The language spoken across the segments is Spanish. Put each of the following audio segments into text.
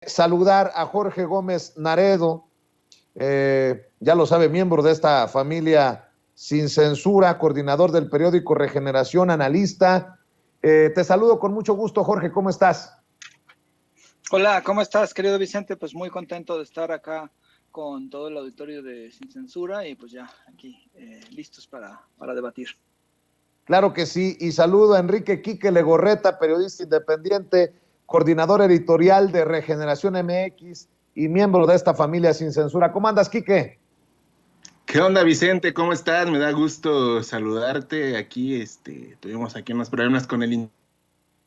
saludar a Jorge Gómez Naredo, ya lo sabe, miembro de esta familia Sin Censura, coordinador del periódico Regeneración, analista. Te saludo con mucho gusto, Jorge, ¿cómo estás? Hola, ¿cómo estás, querido Vicente? Pues muy contento de estar acá con todo el auditorio de Sin Censura y pues ya aquí listos para debatir. Claro que sí, y saludo a Enrique Quique Legorreta, periodista independiente, coordinador editorial de Regeneración MX y miembro de esta familia Sin Censura. ¿Cómo andas, Quique? ¿Qué onda, Vicente? ¿Cómo estás? Me da gusto saludarte. Aquí, tuvimos aquí unos problemas con el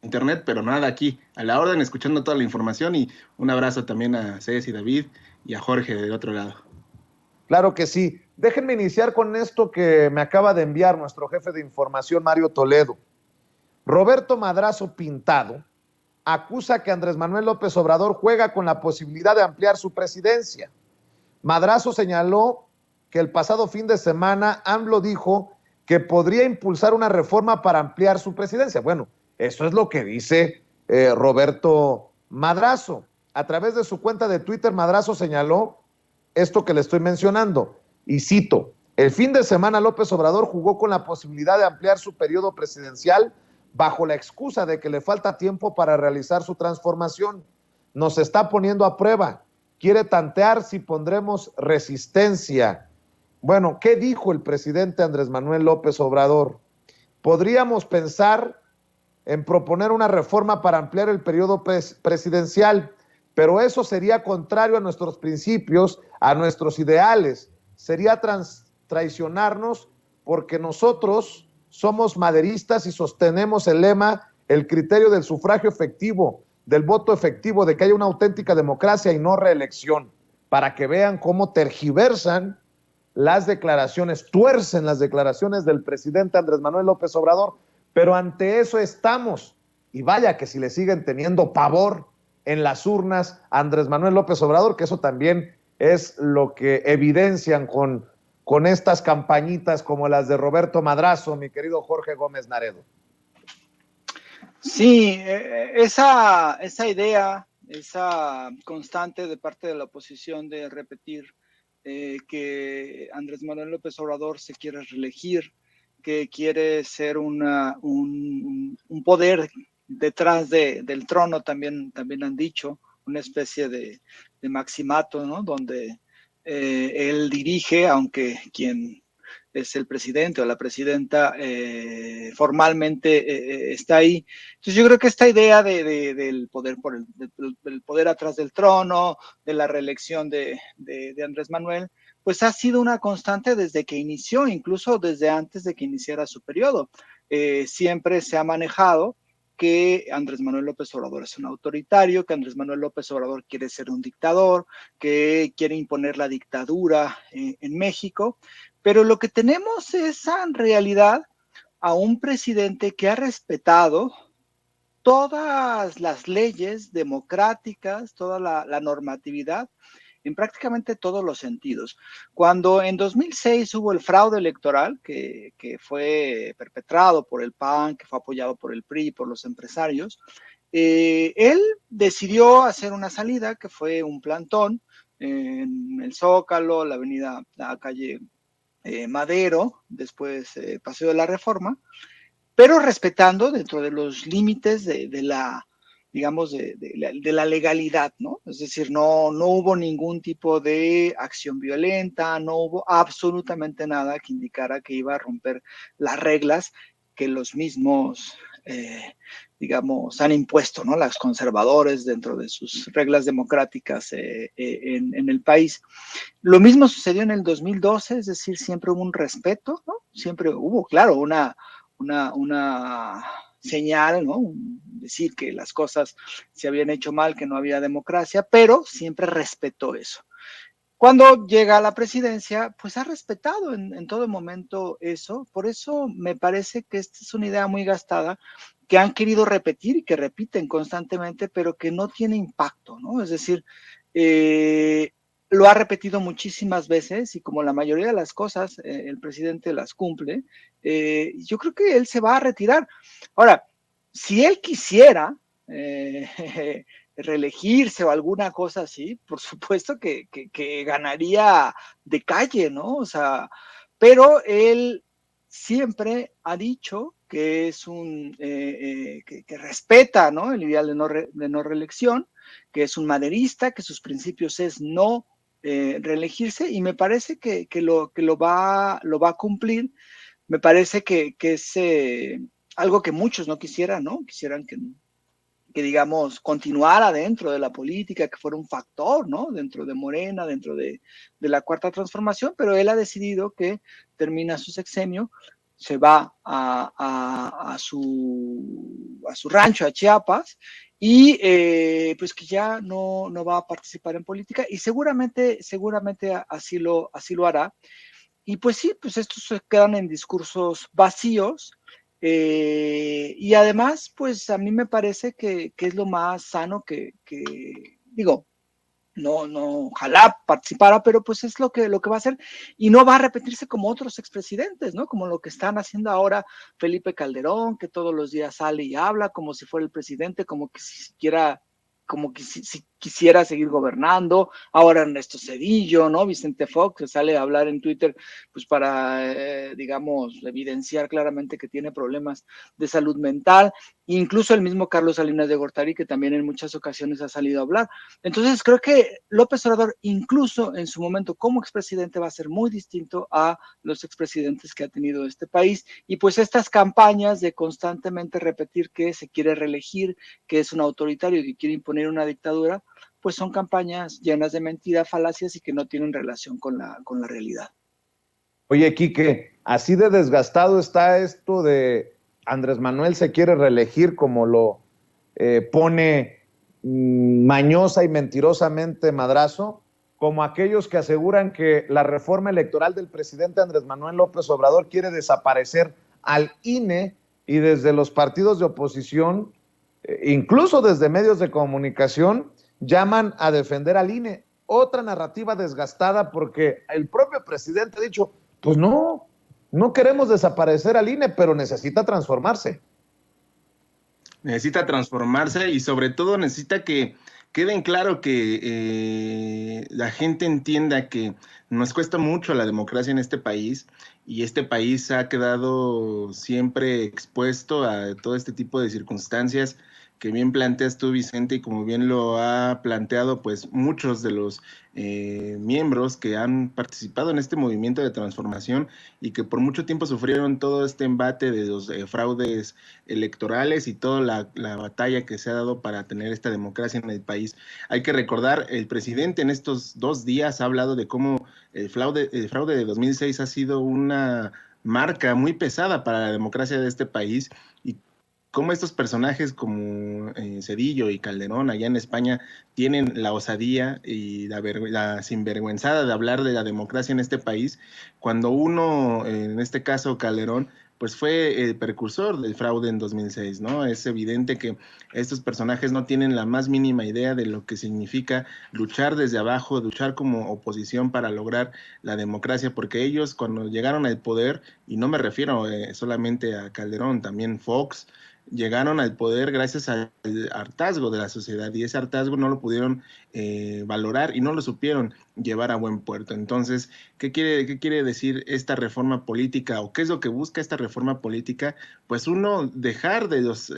internet, pero nada, aquí a la orden, escuchando toda la información y un abrazo también a Cés y David y a Jorge del otro lado. Claro que sí. Déjenme iniciar con esto que me acaba de enviar nuestro jefe de información, Mario Toledo. Roberto Madrazo Pintado acusa que Andrés Manuel López Obrador juega con la posibilidad de ampliar su presidencia. Madrazo señaló que el pasado fin de semana AMLO dijo que podría impulsar una reforma para ampliar su presidencia. Bueno, eso es lo que dice Roberto Madrazo. A través de su cuenta de Twitter, Madrazo señaló esto que le estoy mencionando, y cito: el fin de semana López Obrador jugó con la posibilidad de ampliar su periodo presidencial bajo la excusa de que le falta tiempo para realizar su transformación. Nos está poniendo a prueba. Quiere tantear si pondremos resistencia. Bueno, ¿qué dijo el presidente Andrés Manuel López Obrador? Podríamos pensar en proponer una reforma para ampliar el periodo presidencial, pero eso sería contrario a nuestros principios, a nuestros ideales. Sería traicionarnos, porque nosotros somos maderistas y sostenemos el lema, el criterio del sufragio efectivo, del voto efectivo, de que haya una auténtica democracia y no reelección, para que vean cómo tergiversan las declaraciones, tuercen las declaraciones del presidente Andrés Manuel López Obrador. Pero ante eso estamos, y vaya que si le siguen teniendo pavor en las urnas a Andrés Manuel López Obrador, que eso también es lo que evidencian con estas campañitas como las de Roberto Madrazo, mi querido Jorge Gómez Naredo. Sí, esa idea, esa constante de parte de la oposición de repetir que Andrés Manuel López Obrador se quiere reelegir, que quiere ser un poder detrás del trono, también han dicho, una especie de maximato, ¿no? Donde él dirige, aunque quien es el presidente o la presidenta formalmente está ahí. Entonces yo creo que esta idea del poder del poder atrás del trono, de la reelección de Andrés Manuel, pues ha sido una constante desde que inició, incluso desde antes de que iniciara su periodo. Siempre se ha manejado que Andrés Manuel López Obrador es un autoritario, que Andrés Manuel López Obrador quiere ser un dictador, que quiere imponer la dictadura en México, pero lo que tenemos es en realidad a un presidente que ha respetado todas las leyes democráticas, toda la normatividad, en prácticamente todos los sentidos. Cuando en 2006 hubo el fraude electoral que fue perpetrado por el PAN, que fue apoyado por el PRI, por los empresarios, él decidió hacer una salida que fue un plantón en el Zócalo, la calle Madero, después Paseo de la Reforma, pero respetando dentro de los límites de la, digamos, de la legalidad, ¿no? Es decir, no hubo ningún tipo de acción violenta, no hubo absolutamente nada que indicara que iba a romper las reglas que los mismos, digamos, han impuesto, ¿no? Los conservadores dentro de sus reglas democráticas en el país. Lo mismo sucedió en el 2012, es decir, siempre hubo un respeto, ¿no? Siempre hubo, claro, una señal, ¿no? Decir que las cosas se habían hecho mal, que no había democracia, pero siempre respetó eso. Cuando llega a la presidencia, pues ha respetado en todo momento eso. Por eso me parece que esta es una idea muy gastada, que han querido repetir y que repiten constantemente, pero que no tiene impacto, ¿no? Es decir, lo ha repetido muchísimas veces y como la mayoría de las cosas el presidente las cumple, yo creo que él se va a retirar. Ahora, si él quisiera reelegirse o alguna cosa así, por supuesto que ganaría de calle, ¿no? O sea, pero él siempre ha dicho que es que respeta, ¿no? El ideal de no reelección, que es un maderista, que sus principios es no reelegirse, y me parece que lo va a cumplir. Me parece que es algo que muchos no quisieran, ¿no? Quisieran que digamos, continuara dentro de la política, que fuera un factor, ¿no? Dentro de Morena, dentro de la Cuarta Transformación, pero él ha decidido que termina su sexenio, se va a su rancho, a Chiapas, y pues que ya no va a participar en política, y seguramente así lo hará. Y pues sí, pues estos se quedan en discursos vacíos, y además, pues a mí me parece que es lo más sano digo, ojalá participara, pero pues es lo que va a hacer, y no va a repetirse como otros expresidentes, ¿no? Como lo que están haciendo ahora Felipe Calderón, que todos los días sale y habla como si fuera el presidente, como que si quisiera seguir gobernando. Ahora Ernesto Zedillo, ¿no? Vicente Fox, que sale a hablar en Twitter, pues para, digamos, evidenciar claramente que tiene problemas de salud mental. Incluso el mismo Carlos Salinas de Gortari, que también en muchas ocasiones ha salido a hablar. Entonces creo que López Obrador, incluso en su momento como expresidente, va a ser muy distinto a los expresidentes que ha tenido este país. Y pues estas campañas de constantemente repetir que se quiere reelegir, que es un autoritario y que quiere imponer una dictadura, pues son campañas llenas de mentiras, falacias, y que no tienen relación con la realidad. Oye, Quique, así de desgastado está esto de Andrés Manuel se quiere reelegir, como lo pone mañosa y mentirosamente Madrazo, como aquellos que aseguran que la reforma electoral del presidente Andrés Manuel López Obrador quiere desaparecer al INE, y desde los partidos de oposición, incluso desde medios de comunicación, llaman a defender al INE. Otra narrativa desgastada, porque el propio presidente ha dicho, pues no queremos desaparecer al INE, pero necesita transformarse. Necesita transformarse y sobre todo necesita que quede en claro que la gente entienda que nos cuesta mucho la democracia en este país, y este país ha quedado siempre expuesto a todo este tipo de circunstancias que bien planteas tú, Vicente, y como bien lo ha planteado pues muchos de los miembros que han participado en este movimiento de transformación y que por mucho tiempo sufrieron todo este embate de los fraudes electorales y toda la batalla que se ha dado para tener esta democracia en el país. Hay que recordar, el presidente en estos 2 días ha hablado de cómo el fraude de 2006 ha sido una marca muy pesada para la democracia de este país, y cómo estos personajes como Zedillo y Calderón allá en España tienen la osadía y la sinvergüenzada de hablar de la democracia en este país, cuando uno, en este caso Calderón, pues fue el precursor del fraude en 2006, ¿no? Es evidente que estos personajes no tienen la más mínima idea de lo que significa luchar desde abajo, luchar como oposición para lograr la democracia, porque ellos cuando llegaron al poder, y no me refiero solamente a Calderón, también Fox, llegaron al poder gracias al hartazgo de la sociedad, y ese hartazgo no lo pudieron valorar y no lo supieron llevar a buen puerto. Entonces, ¿qué quiere decir esta reforma política, o qué es lo que busca esta reforma política? Pues uno, dejar de los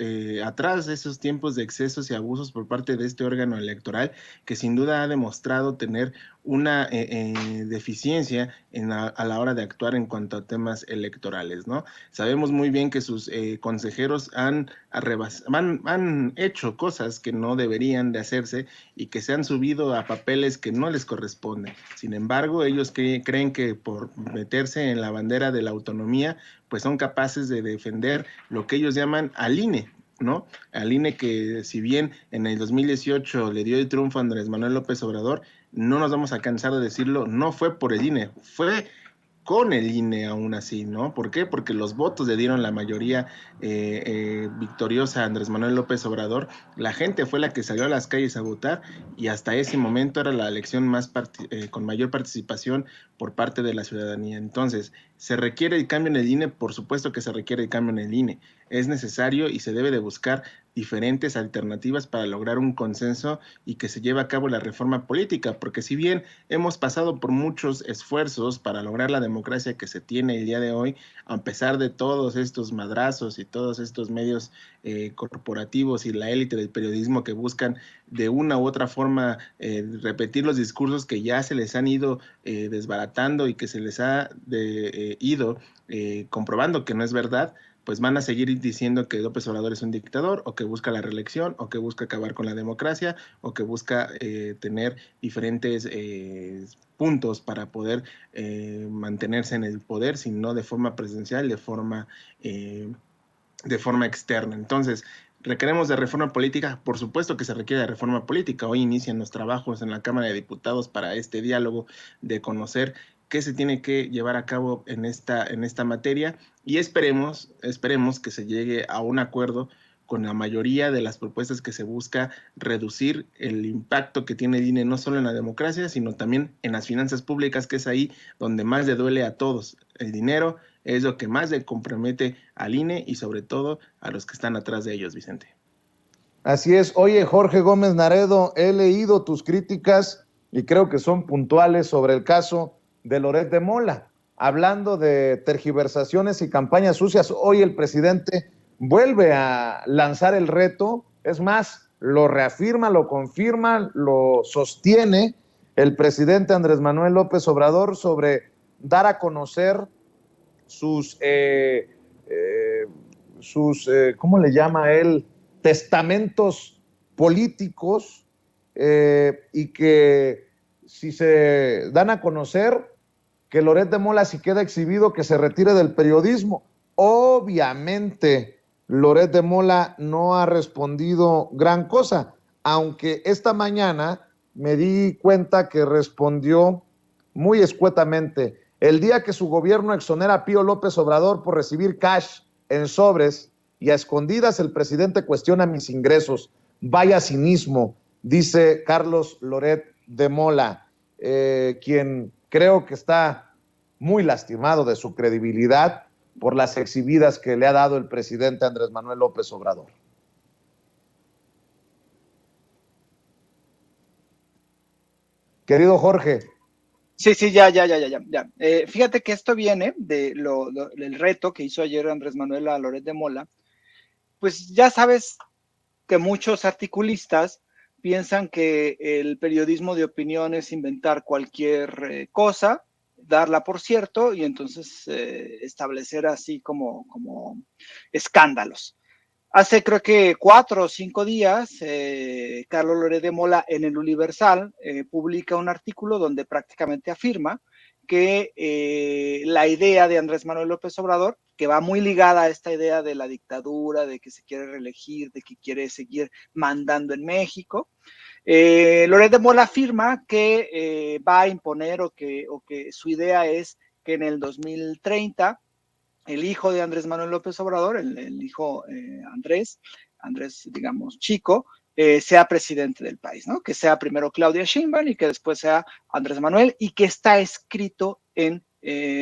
atrás de esos tiempos de excesos y abusos por parte de este órgano electoral, que sin duda ha demostrado tener una deficiencia a la hora de actuar en cuanto a temas electorales, ¿no? Sabemos muy bien que sus consejeros han hecho cosas que no deberían de hacerse y que se han subido a papeles que no les corresponden. Sin embargo, ellos creen que por meterse en la bandera de la autonomía, pues son capaces de defender lo que ellos llaman al INE, ¿no? Al INE, que si bien en el 2018 le dio el triunfo a Andrés Manuel López Obrador, no nos vamos a cansar de decirlo, no fue por el INE, fue con el INE aún así, ¿no? ¿Por qué? Porque los votos le dieron la mayoría victoriosa a Andrés Manuel López Obrador. La gente fue la que salió a las calles a votar, y hasta ese momento era la elección con mayor participación por parte de la ciudadanía. Entonces, ¿se requiere el cambio en el INE? Por supuesto que se requiere el cambio en el INE. Es necesario y se debe de buscar diferentes alternativas para lograr un consenso y que se lleve a cabo la reforma política, porque si bien hemos pasado por muchos esfuerzos para lograr la democracia que se tiene el día de hoy, a pesar de todos estos madrazos y todos estos medios corporativos y la élite del periodismo que buscan de una u otra forma repetir los discursos que ya se les han ido desbaratando y que se les ha ido comprobando que no es verdad, pues van a seguir diciendo que López Obrador es un dictador, o que busca la reelección, o que busca acabar con la democracia, o que busca tener diferentes puntos para poder mantenerse en el poder, sino de forma presidencial, de forma externa. Entonces, ¿requeremos de reforma política? Por supuesto que se requiere de reforma política. Hoy inician los trabajos en la Cámara de Diputados para este diálogo de conocer qué se tiene que llevar a cabo en esta materia, y esperemos que se llegue a un acuerdo con la mayoría de las propuestas que se busca reducir el impacto que tiene el INE no solo en la democracia, sino también en las finanzas públicas, que es ahí donde más le duele a todos. El dinero es lo que más le compromete al INE y sobre todo a los que están atrás de ellos, Vicente. Así es. Oye, Jorge Gómez Naredo, he leído tus críticas y creo que son puntuales sobre el caso de Loret de Mola. Hablando de tergiversaciones y campañas sucias, hoy el presidente vuelve a lanzar el reto, es más, lo reafirma, lo confirma, lo sostiene el presidente Andrés Manuel López Obrador sobre dar a conocer sus ¿cómo le llama él? Testamentos políticos, y que si se dan a conocer, que Loret de Mola, si queda exhibido, que se retire del periodismo. Obviamente, Loret de Mola no ha respondido gran cosa, aunque esta mañana me di cuenta que respondió muy escuetamente. El día que su gobierno exonera a Pío López Obrador por recibir cash en sobres y a escondidas, el presidente cuestiona mis ingresos. Vaya cinismo, dice Carlos Loret de Mola, quien creo que está muy lastimado de su credibilidad por las exhibidas que le ha dado el presidente Andrés Manuel López Obrador. Querido Jorge. Sí, ya. Fíjate que esto viene del reto que hizo ayer Andrés Manuel a Loret de Mola. Pues ya sabes que muchos articulistas piensan que el periodismo de opinión es inventar cualquier cosa, darla por cierto, y entonces establecer así como escándalos. Hace creo que 4 o 5 días, Carlos Loret de Mola en el Universal publica un artículo donde prácticamente afirma que la idea de Andrés Manuel López Obrador, que va muy ligada a esta idea de la dictadura, de que se quiere reelegir, de que quiere seguir mandando en México, Loret de Mola afirma que va a imponer o que su idea es que en el 2030 el hijo de Andrés Manuel López Obrador, el hijo Andrés, digamos, chico, sea presidente del país, ¿no? Que sea primero Claudia Sheinbaum y que después sea Andrés Manuel, y que está escrito en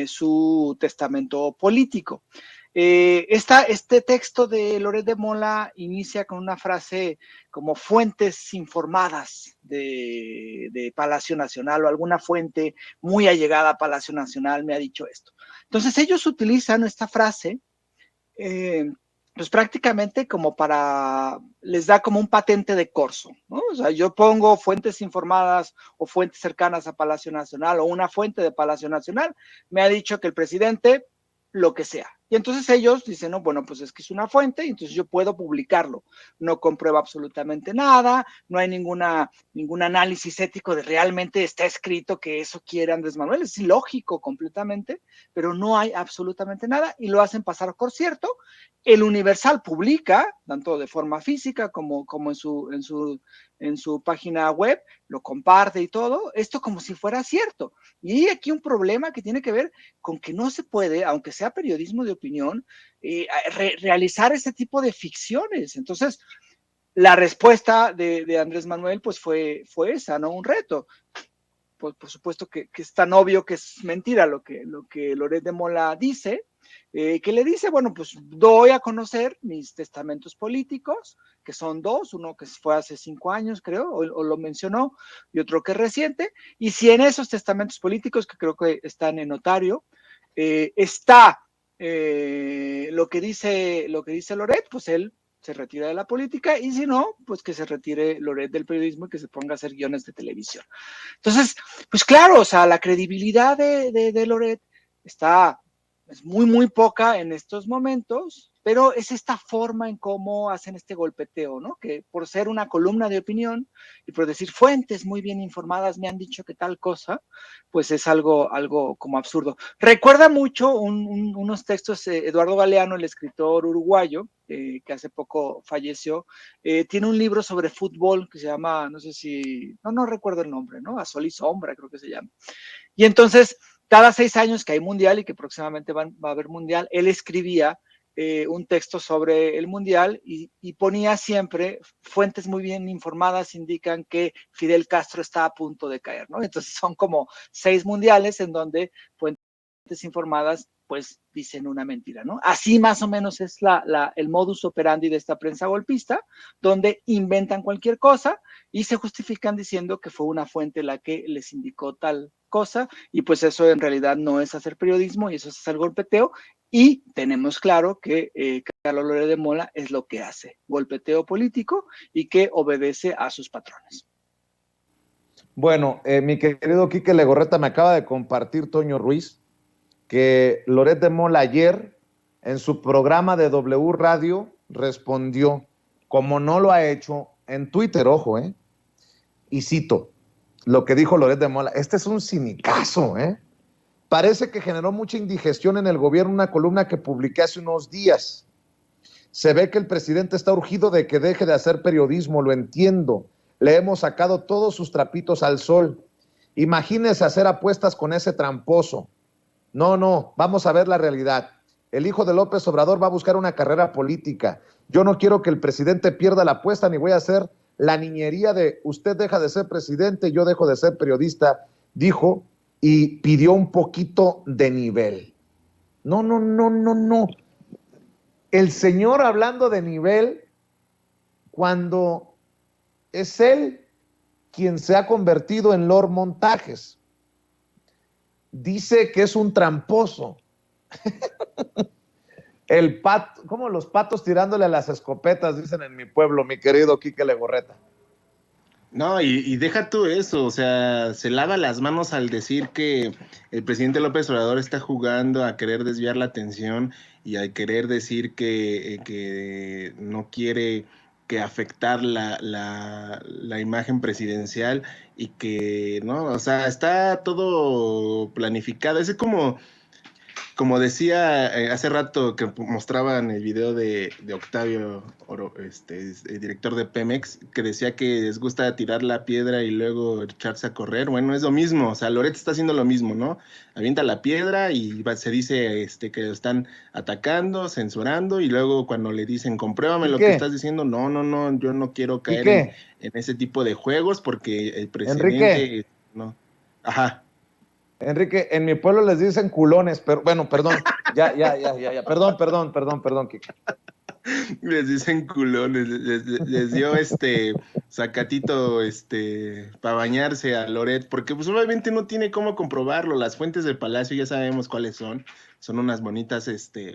su testamento político. Este texto de Loret de Mola inicia con una frase como fuentes informadas de Palacio Nacional, o alguna fuente muy allegada a Palacio Nacional me ha dicho esto. Entonces ellos utilizan esta frase pues prácticamente como les da como un patente de corso, ¿no? O sea, yo pongo fuentes informadas o fuentes cercanas a Palacio Nacional, o una fuente de Palacio Nacional me ha dicho que el presidente lo que sea. Y entonces ellos dicen, no, bueno, pues es que es una fuente y entonces yo puedo publicarlo. No comprueba absolutamente nada, no hay ningún análisis ético de realmente está escrito que eso quiere Andrés Manuel. Es ilógico completamente, pero no hay absolutamente nada y lo hacen pasar por cierto. El Universal publica, tanto de forma física como en su página web, lo comparte y todo, esto como si fuera cierto. Y hay aquí un problema que tiene que ver con que no se puede, aunque sea periodismo de opinión, realizar ese tipo de ficciones. Entonces, la respuesta de Andrés Manuel pues fue esa, ¿no? Un reto. Pues por supuesto que es tan obvio que es mentira lo que Loret de Mola dice, que le dice, bueno, pues doy a conocer mis testamentos políticos, que son dos, uno que fue hace 5 años, creo, o lo mencionó, y otro que es reciente, y si en esos testamentos políticos, que creo que están en notario, está lo que dice Loret, pues él se retira de la política, y si no, pues que se retire Loret del periodismo y que se ponga a hacer guiones de televisión. Entonces, pues claro, o sea, la credibilidad de Loret es muy, muy poca en estos momentos, pero es esta forma en cómo hacen este golpeteo, ¿no? Que por ser una columna de opinión y por decir fuentes muy bien informadas me han dicho que tal cosa, pues es algo como absurdo. Recuerda mucho unos textos, Eduardo Galeano, el escritor uruguayo, que hace poco falleció, tiene un libro sobre fútbol que se llama, no sé si, no recuerdo el nombre, ¿no? A Sol y Sombra, creo que se llama. Y entonces, cada 6 años que hay mundial y que próximamente va a haber mundial, él escribía un texto sobre el mundial y ponía siempre fuentes muy bien informadas indican que Fidel Castro está a punto de caer, ¿no? Entonces son como 6 mundiales en donde fuentes informadas pues dicen una mentira, ¿no? Así más o menos es el modus operandi de esta prensa golpista, donde inventan cualquier cosa y se justifican diciendo que fue una fuente la que les indicó tal cosa, y pues eso en realidad no es hacer periodismo y eso es hacer golpeteo, y tenemos claro que Carlos Loret de Mola es lo que hace, golpeteo político y que obedece a sus patrones. Bueno, mi querido Quique Legorreta, me acaba de compartir Toño Ruiz que Loret de Mola ayer en su programa de W Radio respondió, como no lo ha hecho en Twitter, ojo, y cito lo que dijo Loret de Mola, este es un cinicazo, parece que generó mucha indigestión en el gobierno una columna que publiqué hace unos días. Se ve que el presidente está urgido de que deje de hacer periodismo, lo entiendo. Le hemos sacado todos sus trapitos al sol. Imagínese hacer apuestas con ese tramposo. No, vamos a ver la realidad. El hijo de López Obrador va a buscar una carrera política. Yo no quiero que el presidente pierda la apuesta, ni voy a hacer la niñería de usted deja de ser presidente, yo dejo de ser periodista, dijo, y pidió un poquito de nivel. No. El señor hablando de nivel cuando es él quien se ha convertido en Lord Montajes. Dice que es un tramposo. El pato, como los patos tirándole a las escopetas, dicen en mi pueblo, mi querido Quique Legorreta. No, y deja tú eso, o sea, se lava las manos al decir que el presidente López Obrador está jugando a querer desviar la atención y a querer decir que no quiere que afectar la imagen presidencial y que, ¿no? O sea, está todo planificado. Es como decía hace rato que mostraban el video de Octavio Oro, el director de Pemex, que decía que les gusta tirar la piedra y luego echarse a correr. Bueno, es lo mismo, o sea, Loret está haciendo lo mismo, ¿no? Avienta la piedra y se dice que lo están atacando, censurando, y luego cuando le dicen, compruébame lo que estás diciendo, no, yo no quiero caer en ese tipo de juegos porque el presidente... No. Ajá. Enrique, en mi pueblo les dicen culones, pero bueno, perdón, ya, perdón, Kike. Les dicen culones, les dio sacatito para bañarse a Loret, porque pues obviamente no tiene cómo comprobarlo. Las fuentes del palacio ya sabemos cuáles son unas bonitas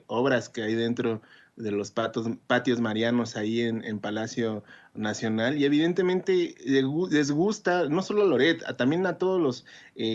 obras que hay dentro de los patios marianos ahí en Palacio Nacional, y evidentemente les gusta, no solo a Loret, también a todos los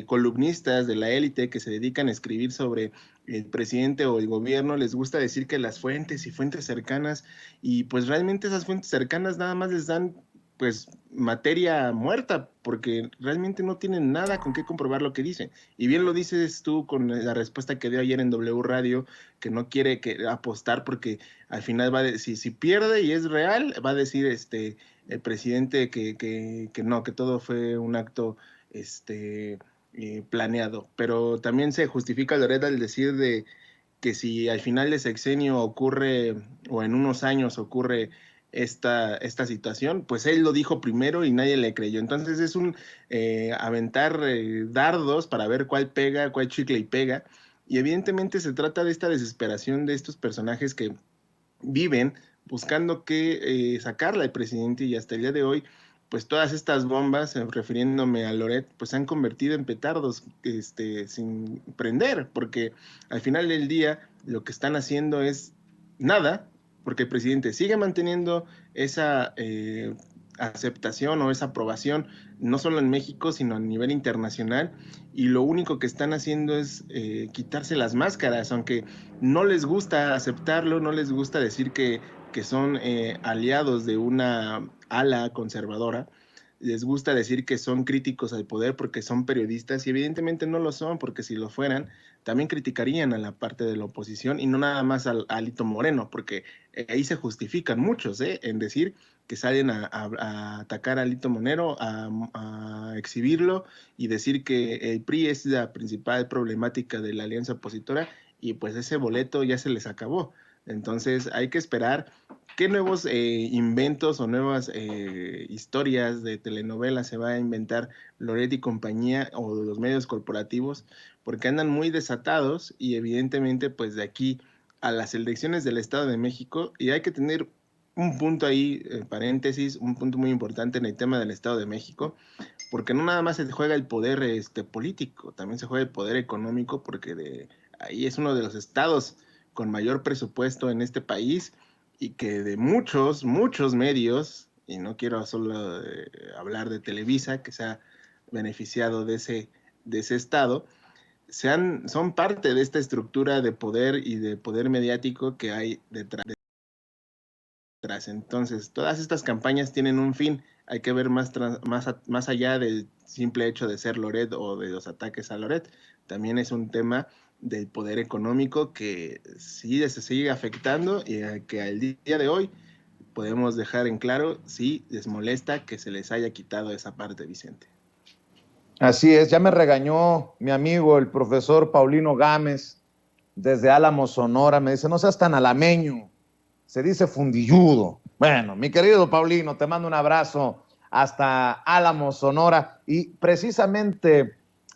columnistas de la élite que se dedican a escribir sobre el presidente o el gobierno, les gusta decir que las fuentes y fuentes cercanas, y pues realmente esas fuentes cercanas nada más les dan pues materia muerta, porque realmente no tienen nada con qué comprobar lo que dicen. Y bien lo dices tú con la respuesta que dio ayer en W Radio, que no quiere apostar porque al final va a decir, si pierde y es real, va a decir el presidente que no, que todo fue un acto planeado. Pero también se justifica Loret al decir de que si al final de sexenio ocurre, o en unos años ocurre esta situación, pues él lo dijo primero y nadie le creyó. Entonces es un aventar dardos para ver cuál pega, cuál chicle y pega. Y evidentemente se trata de esta desesperación de estos personajes que viven buscando que sacarla al presidente, y hasta el día de hoy, pues todas estas bombas, refiriéndome a Loret, pues se han convertido en petardos sin prender, porque al final del día lo que están haciendo es nada, porque el presidente sigue manteniendo esa aceptación o esa aprobación, no solo en México, sino a nivel internacional, y lo único que están haciendo es quitarse las máscaras, aunque no les gusta aceptarlo, no les gusta decir que son aliados de una ala conservadora, les gusta decir que son críticos al poder porque son periodistas, y evidentemente no lo son, porque si lo fueran, también criticarían a la parte de la oposición y no nada más a Alito Moreno, porque ahí se justifican muchos en decir que salen a atacar a Alito Moreno, a exhibirlo y decir que el PRI es la principal problemática de la alianza opositora, y pues ese boleto ya se les acabó. Entonces hay que esperar qué nuevos inventos o nuevas historias de telenovelas se va a inventar Loret y compañía, o de los medios corporativos, porque andan muy desatados, y evidentemente pues de aquí a las elecciones del Estado de México, y hay que tener un punto ahí, paréntesis, un punto muy importante en el tema del Estado de México, porque no nada más se juega el poder político, también se juega el poder económico, porque ahí es uno de los estados con mayor presupuesto en este país, y que de muchos medios, y no quiero solo hablar de Televisa, que se ha beneficiado de ese estado, son parte de esta estructura de poder y de poder mediático que hay detrás. Entonces, todas estas campañas tienen un fin. Hay que ver más allá del simple hecho de ser Loret o de los ataques a Loret. También es un tema del poder económico que sí se sigue afectando, y que al día de hoy podemos dejar en claro si les molesta que se les haya quitado esa parte, Vicente. Así es, ya me regañó mi amigo el profesor Paulino Gámez desde Álamos, Sonora. Me dice, no seas tan alameño, se dice fundilludo. Bueno, mi querido Paulino, te mando un abrazo hasta Álamos, Sonora. Y precisamente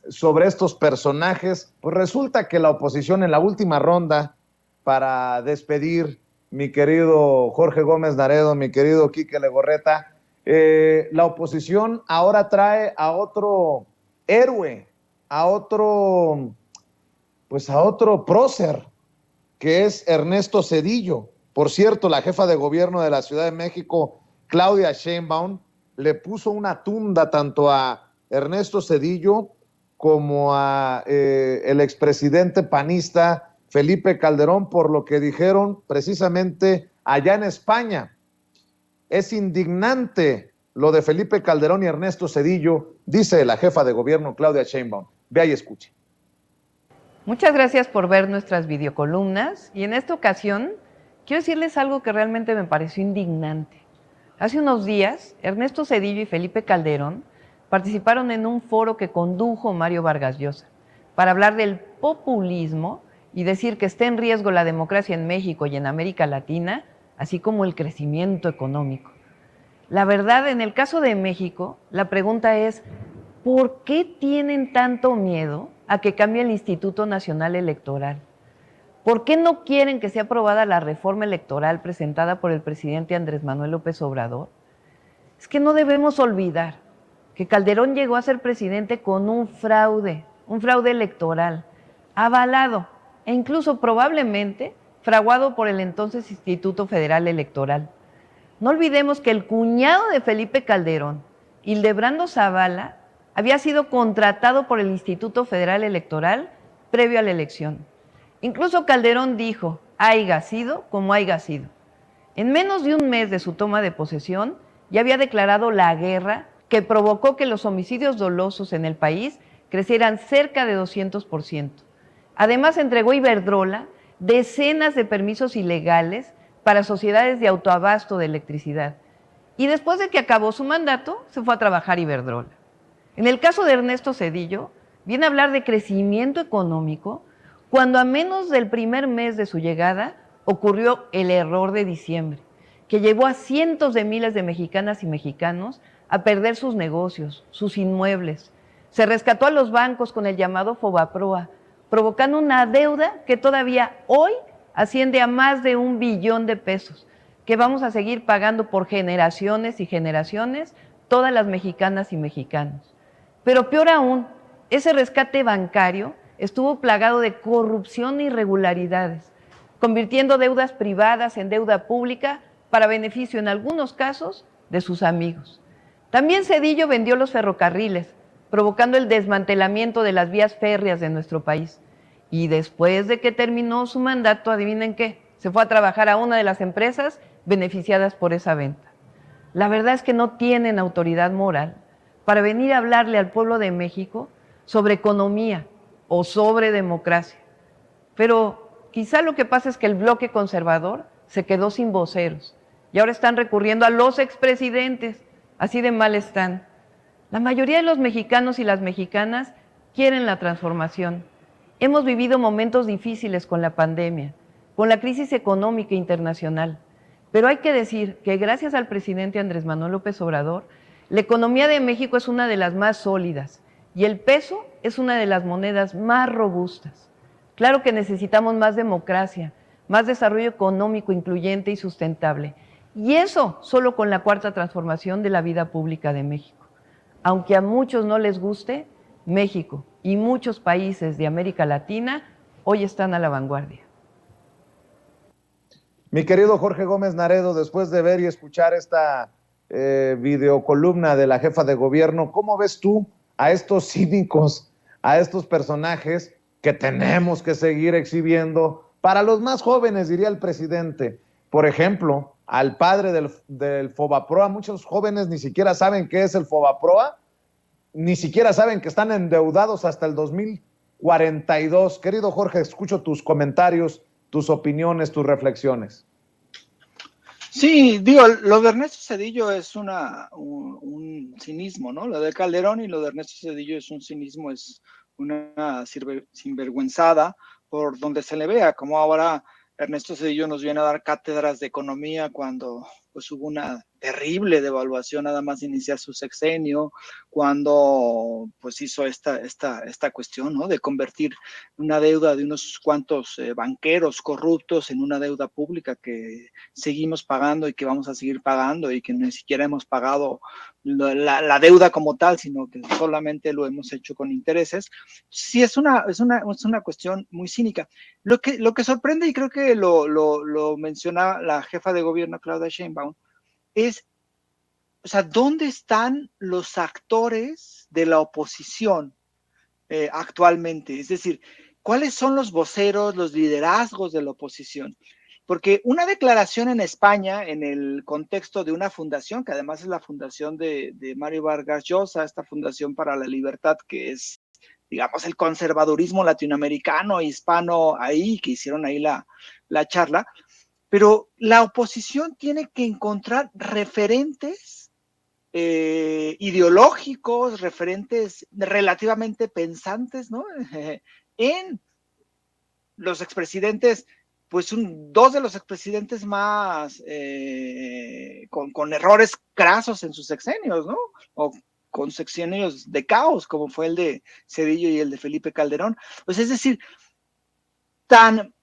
sobre estos personajes, pues resulta que la oposición en la última ronda, para despedir mi querido Jorge Gómez Naredo, mi querido Quique Legorreta, la oposición ahora trae a otro héroe, a otro prócer, que es Ernesto Zedillo. Por cierto, la jefa de gobierno de la Ciudad de México, Claudia Sheinbaum, le puso una tunda tanto a Ernesto Zedillo como a el expresidente panista Felipe Calderón, por lo que dijeron precisamente allá en España. Es indignante lo de Felipe Calderón y Ernesto Zedillo, dice la jefa de gobierno Claudia Sheinbaum. Vea y escuche. Muchas gracias por ver nuestras videocolumnas, y en esta ocasión quiero decirles algo que realmente me pareció indignante. Hace unos días, Ernesto Zedillo y Felipe Calderón participaron en un foro que condujo Mario Vargas Llosa para hablar del populismo y decir que está en riesgo la democracia en México y en América Latina, así como el crecimiento económico. La verdad, en el caso de México, la pregunta es, ¿por qué tienen tanto miedo a que cambie el Instituto Nacional Electoral? ¿Por qué no quieren que sea aprobada la reforma electoral presentada por el presidente Andrés Manuel López Obrador? Es que no debemos olvidar que Calderón llegó a ser presidente con un fraude electoral, avalado e incluso probablemente fraguado por el entonces Instituto Federal Electoral. No olvidemos que el cuñado de Felipe Calderón, Hildebrando Zavala, había sido contratado por el Instituto Federal Electoral previo a la elección. Incluso Calderón dijo, haiga sido como haiga sido. En menos de un mes de su toma de posesión, ya había declarado la guerra que provocó que los homicidios dolosos en el país crecieran cerca de 200%. Además, entregó Iberdrola decenas de permisos ilegales para sociedades de autoabasto de electricidad. Y después de que acabó su mandato, se fue a trabajar Iberdrola. En el caso de Ernesto Zedillo, viene a hablar de crecimiento económico cuando a menos del primer mes de su llegada ocurrió el error de diciembre, que llevó a cientos de miles de mexicanas y mexicanos a perder sus negocios, sus inmuebles. Se rescató a los bancos con el llamado Fobaproa, provocando una deuda que todavía hoy asciende a más de 1 billón de pesos, que vamos a seguir pagando por generaciones y generaciones todas las mexicanas y mexicanos. Pero peor aún, ese rescate bancario estuvo plagado de corrupción e irregularidades, convirtiendo deudas privadas en deuda pública para beneficio, en algunos casos, de sus amigos. También Zedillo vendió los ferrocarriles, provocando el desmantelamiento de las vías férreas de nuestro país. Y después de que terminó su mandato, adivinen qué, se fue a trabajar a una de las empresas beneficiadas por esa venta. La verdad es que no tienen autoridad moral para venir a hablarle al pueblo de México sobre economía o sobre democracia. Pero quizá lo que pasa es que el bloque conservador se quedó sin voceros y ahora están recurriendo a los expresidentes, así de mal están. La mayoría de los mexicanos y las mexicanas quieren la transformación. Hemos vivido momentos difíciles con la pandemia, con la crisis económica internacional, pero hay que decir que gracias al presidente Andrés Manuel López Obrador, la economía de México es una de las más sólidas y el peso es una de las monedas más robustas. Claro que necesitamos más democracia, más desarrollo económico incluyente y sustentable, y eso solo con la cuarta transformación de la vida pública de México. Aunque a muchos no les guste, México y muchos países de América Latina hoy están a la vanguardia. Mi querido Jorge Gómez Naredo, después de ver y escuchar esta videocolumna de la jefa de gobierno, ¿cómo ves tú a estos cínicos, a estos personajes que tenemos que seguir exhibiendo para los más jóvenes, diría el presidente? Por ejemplo, al padre del Fobaproa, muchos jóvenes ni siquiera saben qué es el Fobaproa, ni siquiera saben que están endeudados hasta el 2042. Querido Jorge, escucho tus comentarios, tus opiniones, tus reflexiones. Sí, digo, lo de Ernesto Zedillo es un cinismo, ¿no? Lo de Calderón y lo de Ernesto Zedillo es un cinismo, es una sinvergüenzada por donde se le vea, como ahora Ernesto Zedillo nos viene a dar cátedras de economía cuando pues hubo una terrible devaluación nada más de iniciar su sexenio, cuando pues hizo esta cuestión, ¿no? De convertir una deuda de unos cuantos banqueros corruptos en una deuda pública que seguimos pagando y que vamos a seguir pagando y que ni siquiera hemos pagado la deuda como tal, sino que solamente lo hemos hecho con intereses. Sí, es una cuestión muy cínica. Lo que sorprende, y creo que lo menciona la jefa de gobierno, Claudia Sheinbaum, es, o sea, ¿dónde están los actores de la oposición actualmente? Es decir, ¿cuáles son los voceros, los liderazgos de la oposición? Porque una declaración en España, en el contexto de una fundación, que además es la fundación de Mario Vargas Llosa, esta Fundación para la Libertad, que es, digamos, el conservadurismo latinoamericano, hispano, ahí, que hicieron ahí la charla, pero la oposición tiene que encontrar referentes ideológicos, referentes relativamente pensantes, ¿no? En los expresidentes, pues dos de los expresidentes más con errores crasos en sus sexenios, ¿no? O con sexenios de caos, como fue el de Zedillo y el de Felipe Calderón. Pues es decir, tan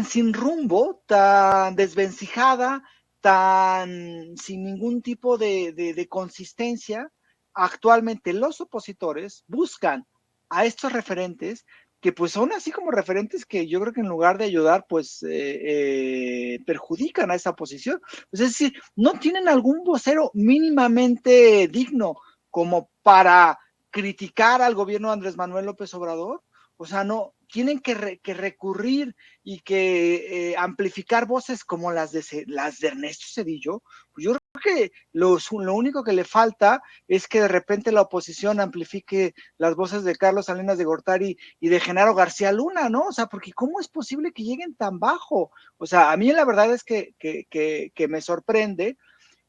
sin rumbo, tan desvencijada, tan sin ningún tipo de consistencia, actualmente los opositores buscan a estos referentes que pues son así como referentes que yo creo que en lugar de ayudar, pues perjudican a esa oposición. Pues es decir, no tienen algún vocero mínimamente digno como para criticar al gobierno de Andrés Manuel López Obrador. O sea, no, tienen que recurrir y que amplificar voces como las de Ernesto Zedillo. Pues yo creo que lo único que le falta es que de repente la oposición amplifique las voces de Carlos Salinas de Gortari y de Genaro García Luna, ¿no? O sea, porque ¿cómo es posible que lleguen tan bajo? O sea, a mí la verdad es que me sorprende.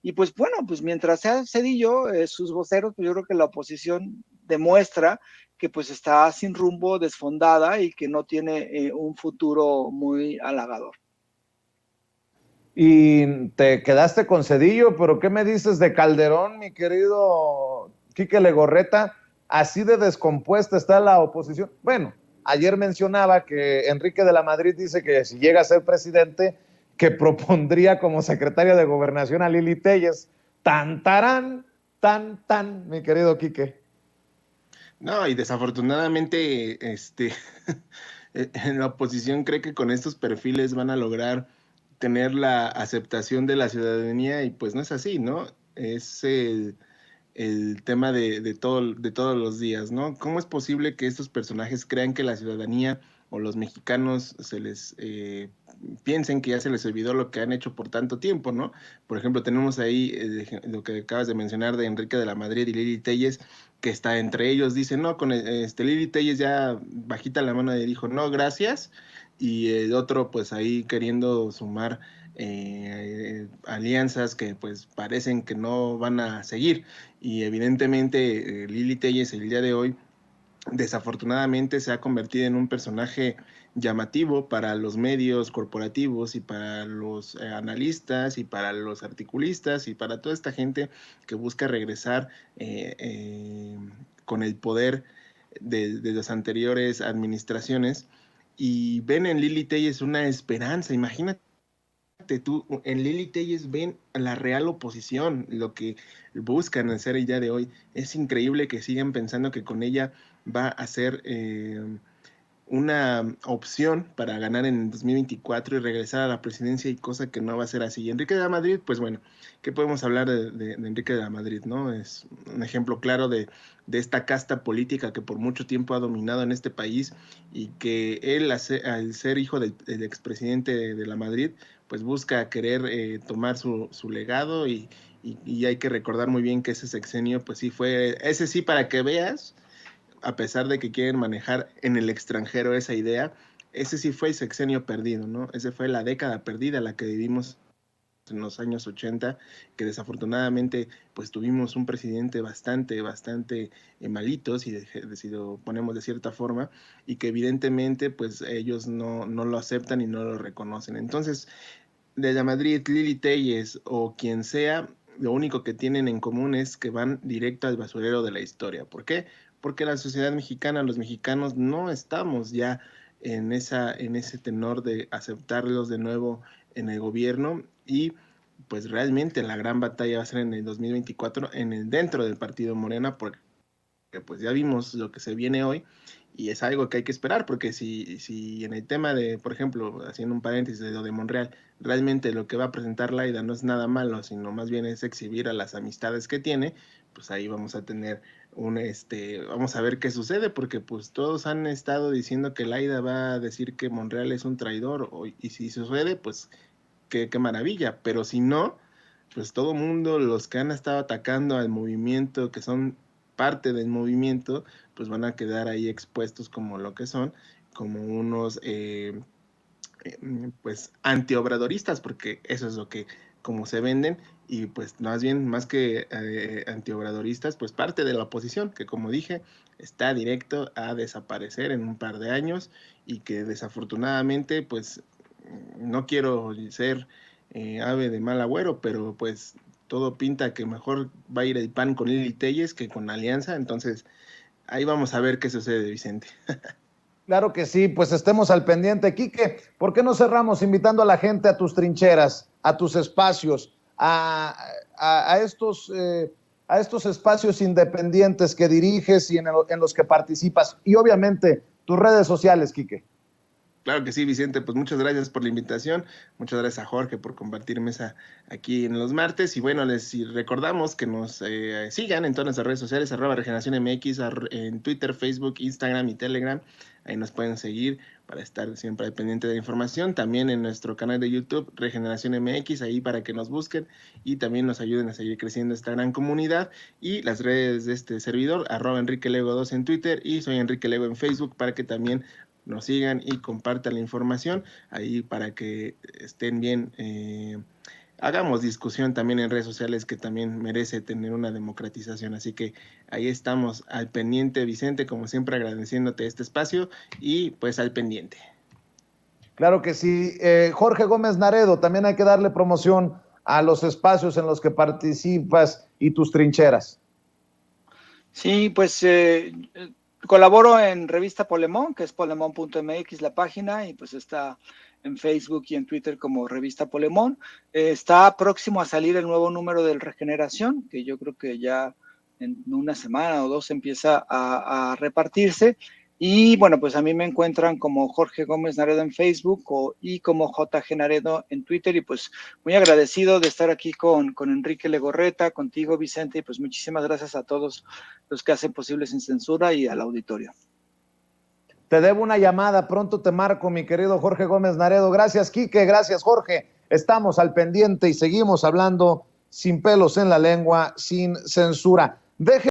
Y pues bueno, pues mientras sea Zedillo, sus voceros, pues yo creo que la oposición demuestra que pues está sin rumbo, desfondada y que no tiene un futuro muy halagador. Y te quedaste con Zedillo, pero ¿qué me dices de Calderón, mi querido Quique Legorreta? Así de descompuesta está la oposición. Bueno, ayer mencionaba que Enrique de la Madrid dice que si llega a ser presidente, que propondría como secretaria de Gobernación a Lili Téllez. Tan, tarán, tan, mi querido Quique. No, y desafortunadamente, en la oposición cree que con estos perfiles van a lograr tener la aceptación de la ciudadanía y pues no es así, ¿no? Es el tema de todos los días, ¿no? ¿Cómo es posible que estos personajes crean que la ciudadanía o los mexicanos se les piensen que ya se les olvidó lo que han hecho por tanto tiempo, ¿no? Por ejemplo, tenemos ahí lo que acabas de mencionar de Enrique de la Madrid y Lili Téllez, que está entre ellos, dicen, no, con Lili Téllez ya bajita la mano y dijo, no, gracias, y el otro pues ahí queriendo sumar alianzas que pues parecen que no van a seguir, y evidentemente Lili Téllez el día de hoy desafortunadamente se ha convertido en un personaje llamativo para los medios corporativos y para los analistas y para los articulistas y para toda esta gente que busca regresar con el poder de las anteriores administraciones, y ven en Lili Téllez una esperanza. Imagínate tú, en Lili Téllez ven la real oposición, lo que buscan hacer el día de hoy. Es increíble que sigan pensando que con ella va a ser una opción para ganar en 2024 y regresar a la presidencia, y cosa que no va a ser así. Y Enrique de la Madrid, pues bueno, ¿qué podemos hablar de Enrique de la Madrid, no? Es un ejemplo claro de esta casta política que por mucho tiempo ha dominado en este país, y que él, al ser hijo del expresidente de la Madrid, pues busca querer tomar su legado, y hay que recordar muy bien que ese sexenio, pues sí fue, ese sí, para que veas, a pesar de que quieren manejar en el extranjero esa idea, ese sí fue el sexenio perdido, ¿no? Ese fue la década perdida, la que vivimos en los años 80, que desafortunadamente pues tuvimos un presidente bastante malito, si lo ponemos de cierta forma, y que evidentemente pues ellos no lo aceptan y no lo reconocen. Entonces, de la Madrid, Lili Téllez o quien sea, lo único que tienen en común es que van directo al basurero de la historia. ¿Por qué? Porque la sociedad mexicana, los mexicanos, no estamos ya en ese tenor de aceptarlos de nuevo en el gobierno, y pues realmente la gran batalla va a ser en el 2024 dentro del partido Morena, porque pues ya vimos lo que se viene hoy, y es algo que hay que esperar, porque si en el tema de, por ejemplo, haciendo un paréntesis de lo de Monreal, realmente lo que va a presentar Laida no es nada malo, sino más bien es exhibir a las amistades que tiene, pues ahí vamos a tener vamos a ver qué sucede, porque pues todos han estado diciendo que Laida va a decir que Monreal es un traidor, y si sucede, pues qué maravilla, pero si no, pues todo mundo, los que han estado atacando al movimiento, que son parte del movimiento, pues van a quedar ahí expuestos como lo que son, como unos pues antiobradoristas, porque eso es lo que como se venden, y pues más bien, más que antiobradoristas, pues parte de la oposición, que como dije, está directo a desaparecer en un par de años, y que desafortunadamente, pues no quiero ser ave de mal agüero, pero pues todo pinta que mejor va a ir el PAN con Lili Téllez que con Alianza. Entonces ahí vamos a ver qué sucede, Vicente. Claro que sí, pues estemos al pendiente. Quique, ¿por qué no cerramos invitando a la gente a tus trincheras, a tus espacios, a estos espacios independientes que diriges y en los que participas? Y obviamente tus redes sociales, Quique. Claro que sí, Vicente, pues muchas gracias por la invitación, muchas gracias a Jorge por compartir mesa aquí en los martes, y bueno, les recordamos que nos sigan en todas nuestras redes sociales, @regeneracionmx, en Twitter, Facebook, Instagram y Telegram. Ahí nos pueden seguir para estar siempre al pendiente de la información. También en nuestro canal de YouTube, Regeneración MX, ahí para que nos busquen y también nos ayuden a seguir creciendo esta gran comunidad. Y las redes de este servidor, @EnriqueLego2 en Twitter, y soy Enrique Lego en Facebook, para que también nos sigan y compartan la información ahí para que estén bien. Hagamos discusión también en redes sociales, que también merece tener una democratización. Así que ahí estamos al pendiente, Vicente, como siempre agradeciéndote este espacio, y pues al pendiente. Claro que sí. Jorge Gómez Naredo, también hay que darle promoción a los espacios en los que participas y tus trincheras. Sí, pues Colaboro en Revista Polemón, que es polemón.mx la página, y pues está en Facebook y en Twitter como Revista Polemón. Está próximo a salir el nuevo número del Regeneración, que yo creo que ya en una semana o dos empieza a repartirse. Y bueno, pues a mí me encuentran como Jorge Gómez Naredo en Facebook y como JG Naredo en Twitter, y pues muy agradecido de estar aquí con Enrique Legorreta, contigo, Vicente, y pues muchísimas gracias a todos los que hacen posible Sin Censura y al auditorio. Te debo una llamada, pronto te marco, mi querido Jorge Gómez Naredo. Gracias, Quique, gracias, Jorge. Estamos al pendiente y seguimos hablando sin pelos en la lengua, sin censura.